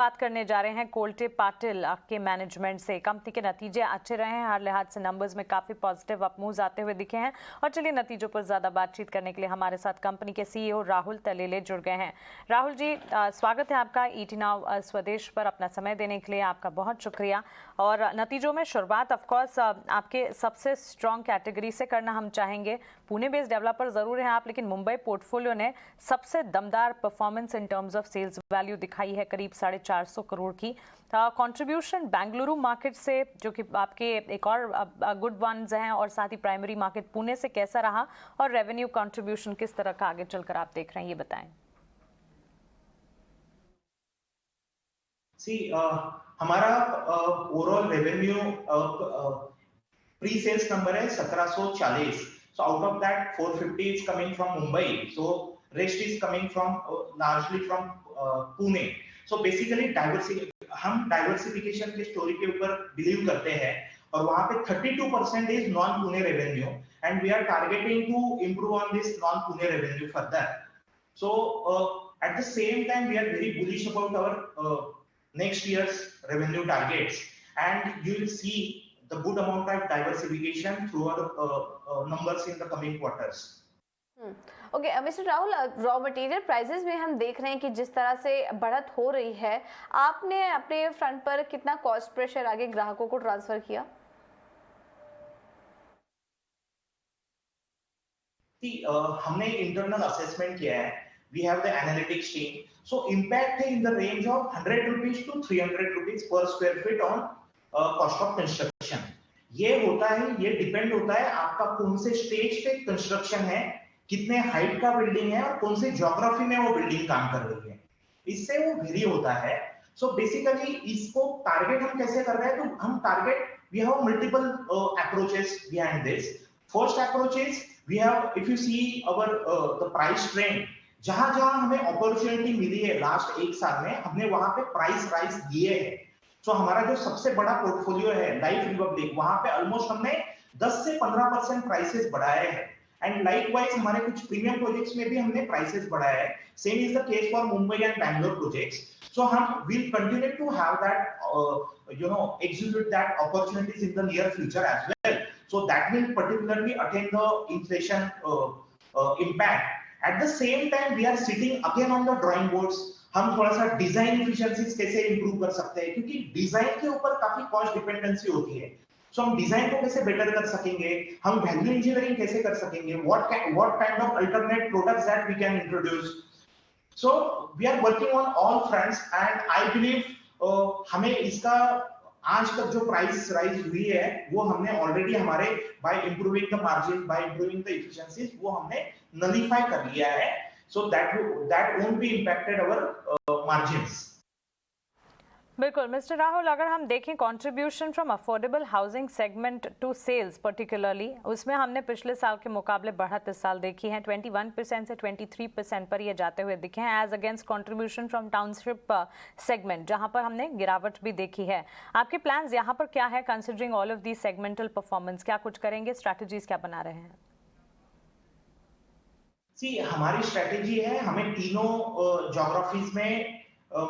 बात करने जा रहे हैं कोल्टे पाटिल के मैनेजमेंट से। कंपनी के नतीजे अच्छे रहे हैं, हर लिहाज से नंबर्स में काफी पॉजिटिव अपमूव्स आते हुए दिखे हैं। और चलिए नतीजों पर ज्यादा बातचीत करने के लिए हमारे साथ कंपनी के सीईओ राहुल तलेले जुड़ गए हैं। राहुल जी, स्वागत है आपका ईटी नाउ स्वदेश पर। अपना समय देने के लिए आपका बहुत शुक्रिया। और नतीजों में शुरुआत ऑफकोर्स आपके सबसे स्ट्रॉन्ग कैटेगरी से करना हम चाहेंगे। पुणे बेस्ड डेवलपर जरूर हैं आप, लेकिन मुंबई पोर्टफोलियो ने सबसे दमदार performance in terms of sales value दिखाई है, करीब 450 करोड़ की। कंट्रीब्यूशन बेंगलुरु मार्केट से, जो कि आपके एक और गुड वंस हैं, और साथ ही प्राइमरी मार्केट पुणे से कैसा रहा, और रेवेन्यू कंट्रीब्यूशन किस तरह का आगे चलकर आप देख रहे हैं, ये बताएं। हमारा overall revenue pre sales number है 1740. So out of that 450 is coming from Mumbai. So rest is coming from largely from Pune. So basically हम डाइवर्सिफिकेशन के स्टोरी के ऊपर बिलीव करते हैं, और वहां पे 32% is non Pune revenue, and we are targeting to improve on this non Pune revenue further. So at the same time we are very bullish about our next year's revenue targets, and you will see the good amount of diversification through our numbers in the coming quarters. Okay mister Rahul, raw material prices में हम देख रहे हैं कि जिस तरह से बढ़त हो रही है, आपने अपने फ्रंट पर कितना कॉस्ट प्रेशर आगे ग्राहकों को ट्रांसफर किया? हमने इंटरनल असेसमेंट किया है. We have the analytics team. So impact है in the range of 100 rupees to 300 rupees per square feet on cost of construction. ये होता है, ये डिपेंड होता है आपका कौन से स्टेज पे कंस्ट्रक्शन है, कितने हाइट का बिल्डिंग है, और कौन से ज्योग्राफी में वो बिल्डिंग काम कर रही है, इससे वो वेरी होता है. सो बेसिकली इसको टारगेट हम कैसे कर रहे हैं, तो हम target, we have multiple approaches behind this. First approach is we have, if you see our the price trend, जहां जहां हमें अपॉर्चुनिटी मिली है लास्ट एक साल में, हमने वहां पे प्राइस राइज दिए हैं. सो हमारा जो सबसे बड़ा पोर्टफोलियो है लाइफ रिपब्लिक, वहां पे ऑलमोस्ट हमने 10 से 15% प्राइसेस बढ़ाए हैं. एंड लाइकवाइज हमारे कुछ प्रीमियम प्रोजेक्ट्स में भी हमने प्राइसेस बढ़ाया है. Same is the case for Mumbai and Bangalore projects. So हम will continue to have that execute that opportunities in the near future as well. So that will particularly attain the inflation impact. At the same time we are sitting again on the drawing boards. हम थोड़ा सा design efficiencies कैसे improve कर सकते हैं, क्योंकि design के ऊपर काफी कॉस्ट डिपेंडेंसी होती है. सो हम डिजाइन को कैसे बेटर कर सकेंगे, हम वैल्यू इंजीनियरिंग कैसे कर सकेंगे, what kind of alternate products that we can introduce. So we are working on all fronts, and I believe हमें इसका आज तक जो प्राइस राइज हुई है, वो हमने ऑलरेडी हमारे by improving the margin, by improving the efficiencies, वो हमने नलीफाई कर लिया है. So that won't be impacted our margins. बिल्कुल मिस्टर राहुल, अगर हम देखें contribution from affordable housing segment to sales particularly, उसमें हमने पिछले साल के मुकाबले बढ़त इस साल देखी है. 21% से 23% पर ये जाते हुए दिखे हैं, as against contribution from township segment, जहां पर हमने गिरावट भी देखी है. आपके प्लान्स यहाँ पर क्या है, considering all of the segmental performance? क्या कुछ करेंगे, स्ट्रैटेजीज क्या बना रहे हैं? हमारी स्ट्रेटेजी है, हमें तीनों ज्योग्राफीज में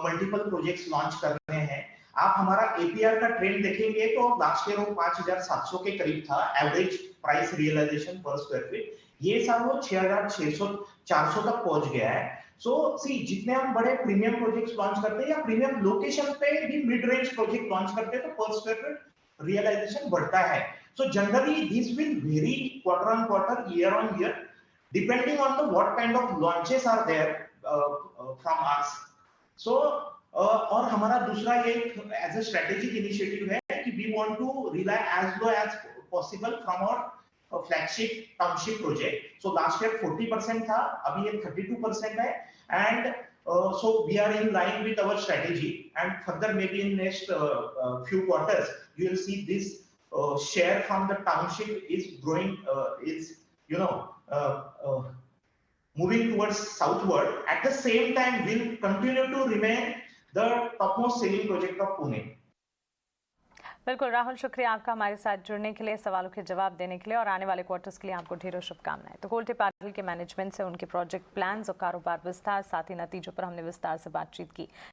मल्टीपल प्रोजेक्ट्स लॉन्च करने हैं. आप हमारा एपीआर का ट्रेंड देखेंगे तो लास्ट ईयर वो 5700 के करीब था एवरेज प्राइस रियलाइजेशन पर स्क्वायर फीट. ये साल वो 6600-400 तक पहुंच गया है. सो जितने हम बड़े प्रीमियम प्रोजेक्ट्स लॉन्च करते हैं, या प्रीमियम लोकेशन पे भी मिड रेंज प्रोजेक्ट लॉन्च करते हैं, तो पर स्क्वायर फीट रियलाइजेशन बढ़ता है. So generally this will very quarter on quarter, year on year, depending on the what kind of launches are there from us. So और हमारा दूसरा ये as a strategic initiative है कि we want to rely as low as possible from our flagship township project. So last year 40% था, अभी ये 32% है, and so we are in line with our strategy, and further maybe in next few quarters you will see this share from the township is growing, is moving towards southward. At the same time will continue to remain the topmost selling project of Pune. बिल्कुल राहुल, शुक्रिया आपका हमारे साथ जुड़ने के लिए, सवालों के जवाब देने के लिए, और आने वाले क्वार्टर्स के लिए आपको ढेरों शुभकामनाएं. तो कोल्टे पाटिल के मैनेजमेंट से उनके प्रोजेक्ट प्लान्स और कारोबार विस्तार, साथ ही नतीजों पर हमने विस्तार से बातचीत की.